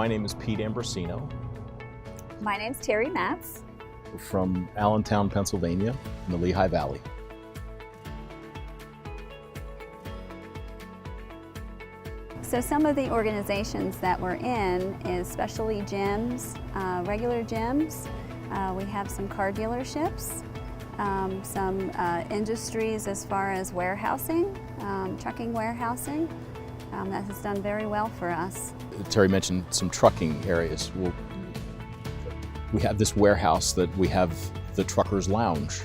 My name is Pete Ambrosino My name's Terrie Matz. from Allentown, Pennsylvania, in the Lehigh Valley. So some of the organizations that we're in is specialty gyms, regular gyms. We have some car dealerships, some industries as far as warehousing, trucking warehousing. That has done very well for us. Terrie mentioned some trucking areas. We have this warehouse that we have the truckers' lounge,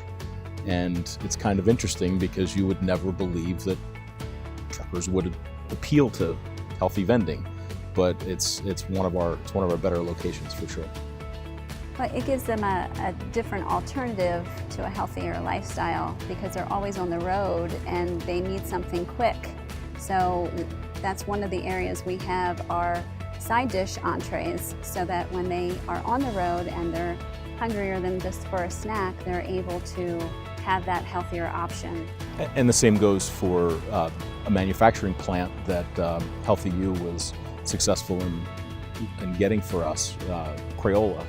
and it's kind of interesting because you would never believe that truckers would appeal to healthy vending, but it's one of our better locations for sure. But it gives them a different alternative to a healthier lifestyle because they're always on the road and they need something quick. So that's one of the areas we have our side dish entrees, so that when they are on the road and they're hungrier than just for a snack, they're able to have that healthier option. And the same goes for a manufacturing plant that HealthyYou was successful in getting for us, Crayola.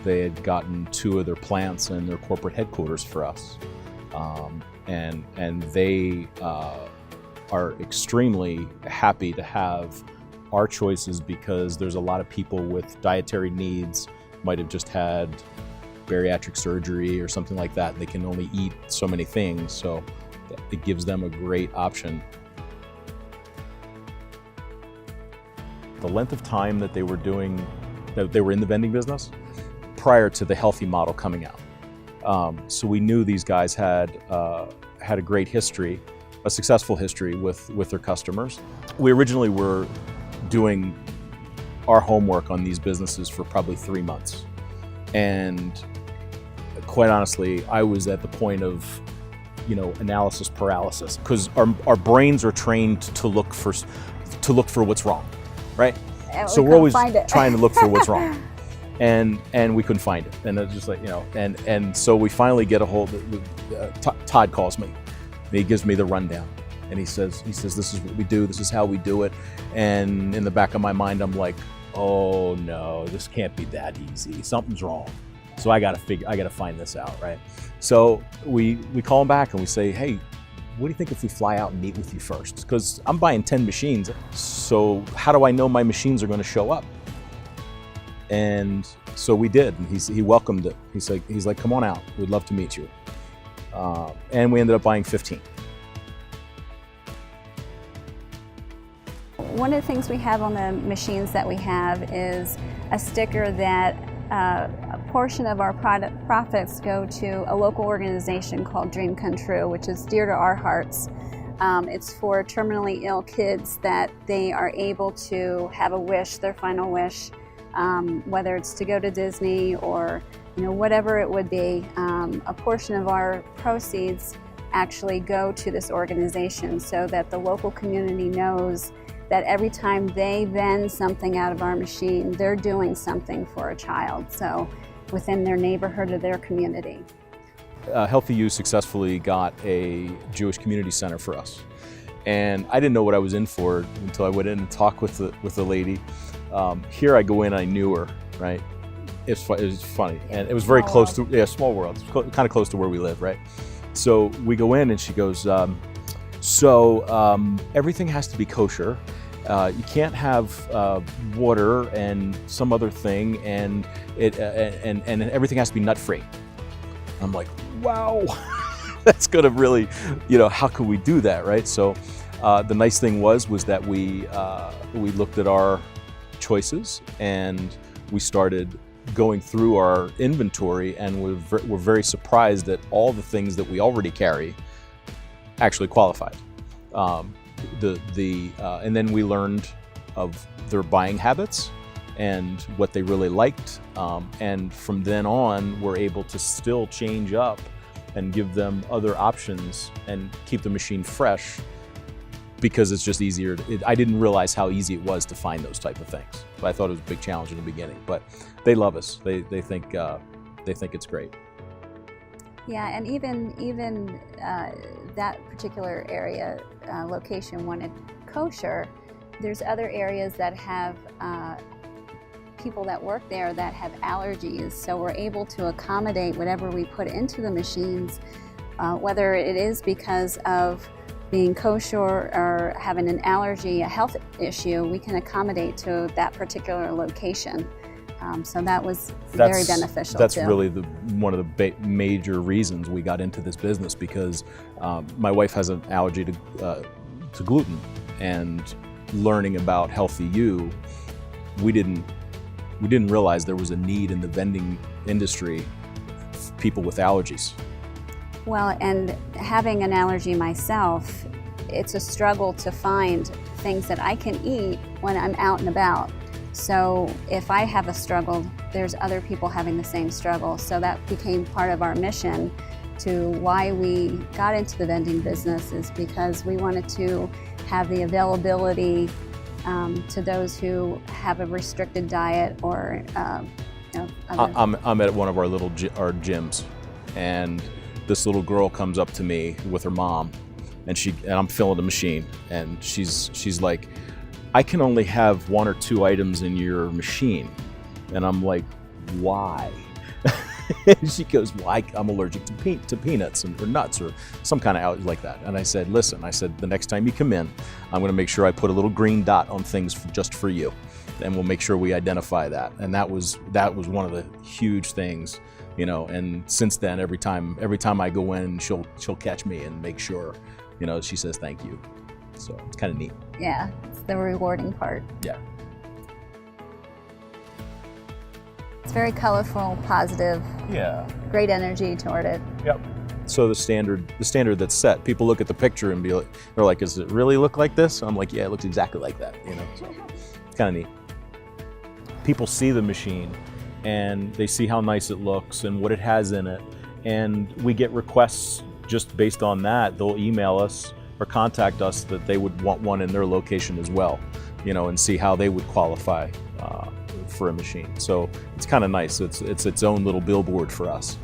They had gotten 2 of their plants and their corporate headquarters for us. And they are extremely happy to have our choices because there's a lot of people with dietary needs, might have just had bariatric surgery or something like that. They can only eat so many things, so it gives them a great option. The length of time that they were in the vending business prior to the healthy model coming out. So we knew these guys had a great history, a successful history with their customers. We originally were doing our homework on these businesses for probably 3 months. And quite honestly, I was at the point of, analysis paralysis, because our brains are trained to look for what's wrong, right? So we're always trying to look for what's wrong. And we couldn't find it. And it's just like, and so we finally get a hold of, Todd calls me. He gives me the rundown. And he says, this is what we do, this is how we do it. And in the back of my mind, I'm like, oh no, this can't be that easy. Something's wrong. So I gotta find this out, right? So we call him back and we say, hey, what do you think if we fly out and meet with you first? Because I'm buying 10 machines. So how do I know my machines are gonna show up? And so we did, and he welcomed it. He's like, come on out, we'd love to meet you. And we ended up buying 15. One of the things we have on the machines that we have is a sticker that a portion of our profits go to a local organization called Dream Come True, which is dear to our hearts. It's for terminally ill kids that they are able to have a wish, their final wish, whether it's to go to Disney or whatever it would be. A portion of our proceeds actually go to this organization so that the local community knows that every time they vend something out of our machine, they're doing something for a child, so within their neighborhood or their community. HealthyYou successfully got a Jewish community center for us. And I didn't know what I was in for until I went in and talked with the lady. Here I go in, I knew her, right? It was funny, and it was very close to, small world. It's kind of close to where we live, right? So we go in and she goes, everything has to be kosher. You can't have water and some other thing, and everything has to be nut-free. I'm like, wow, that's gonna really, how could we do that, right? So the nice thing was that we looked at our choices and we started going through our inventory, and we're very surprised that all the things that we already carry actually qualified. And then we learned of their buying habits and what they really liked. And from then on, we're able to still change up and give them other options and keep the machine fresh, because it's just easier. I didn't realize how easy it was to find those type of things. But I thought it was a big challenge in the beginning. But they love us. They think it's great. Yeah, and even that particular area location wanted kosher, There's other areas that have people that work there that have allergies, so we're able to accommodate whatever we put into the machines, whether it is because of being kosher or having an allergy, a health issue, we can accommodate to that particular location. So that was very beneficial. That's too. really one of the major reasons we got into this business, because my wife has an allergy to gluten, and learning about HealthyYou, we didn't realize there was a need in the vending industry for people with allergies. Well, and having an allergy myself, it's a struggle to find things that I can eat when I'm out and about. So if I have a struggle, there's other people having the same struggle. So that became part of our mission to why we got into the vending business, is because we wanted to have the availability to those who have a restricted diet or I'm at one of our gyms, and this little girl comes up to me with her mom, and I'm filling the machine, and she's like, I can only have 1 or 2 items in your machine. And I'm like, why? And she goes, well, I'm allergic to peanuts or nuts or some kind of allergy like that. And I said, listen, the next time you come in, I'm going to make sure I put a little green dot on things just for you, and we'll make sure we identify that. And that was one of the huge things, and since then, every time I go in, she'll catch me and make sure, she says thank you. So it's kind of neat. Yeah, it's the rewarding part. Yeah. It's very colorful, positive. Yeah. Great energy toward it. Yep. So the standard that's set, people look at the picture and they're like, does it really look like this? I'm like, yeah, it looks exactly like that. So it's kind of neat. People see the machine and they see how nice it looks and what it has in it, and we get requests just based on that. They'll email us or contact us that they would want one in their location as well, and see how they would qualify for a machine. So it's kind of nice. It's its own little billboard for us,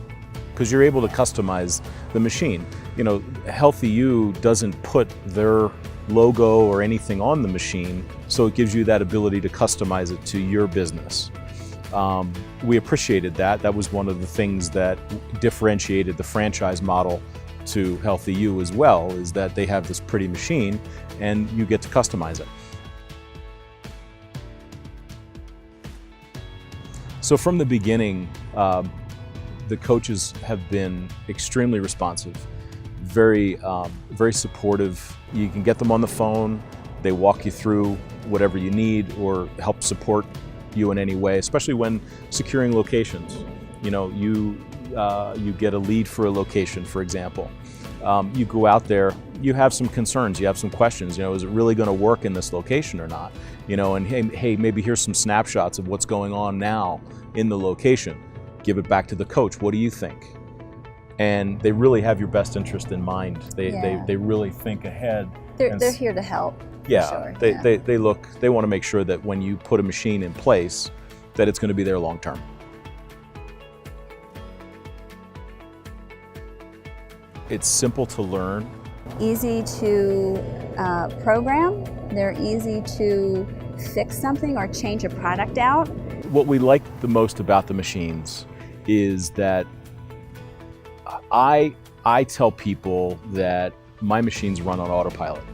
because you're able to customize the machine. HealthyYou doesn't put their logo or anything on the machine, so it gives you that ability to customize it to your business. We appreciated that. That was one of the things that differentiated the franchise model to HealthyYou as well, is that they have this pretty machine and you get to customize it. So from the beginning, the coaches have been extremely responsive, very supportive. You can get them on the phone. They walk you through whatever you need or help support you in any way, especially when securing locations. You get a lead for a location, for example. You go out there, you have some concerns, you have some questions. Is it really going to work in this location or not? And hey, maybe here's some snapshots of what's going on now in the location. Give it back to the coach. What do you think? And they really have your best interest in mind. They really think ahead. They're here to help. Yeah, sure. They want to make sure that when you put a machine in place, that it's going to be there long term. It's simple to learn. Easy to program. They're easy to fix something or change a product out. What we like the most about the machines is that I tell people that my machines run on autopilot.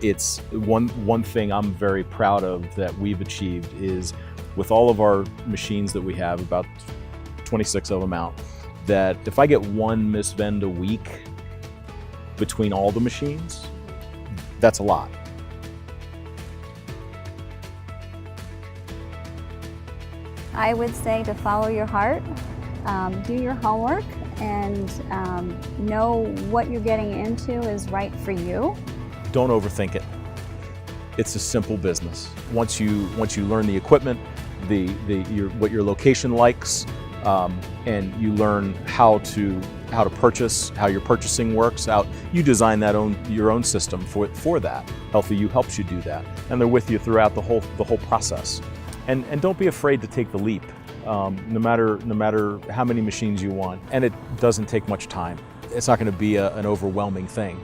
It's one thing I'm very proud of that we've achieved is, with all of our machines that we have, about 26 of them out, that if I get one misvend a week between all the machines, that's a lot. I would say to follow your heart, do your homework, and know what you're getting into is right for you. Don't overthink it. It's a simple business. Once you learn the equipment, what your location likes, and you learn how to purchase, how your purchasing works out, you design your own system for that. HealthyYou helps you do that, and they're with you throughout the whole process. And don't be afraid to take the leap, no matter how many machines you want. And it doesn't take much time. It's not going to be an overwhelming thing.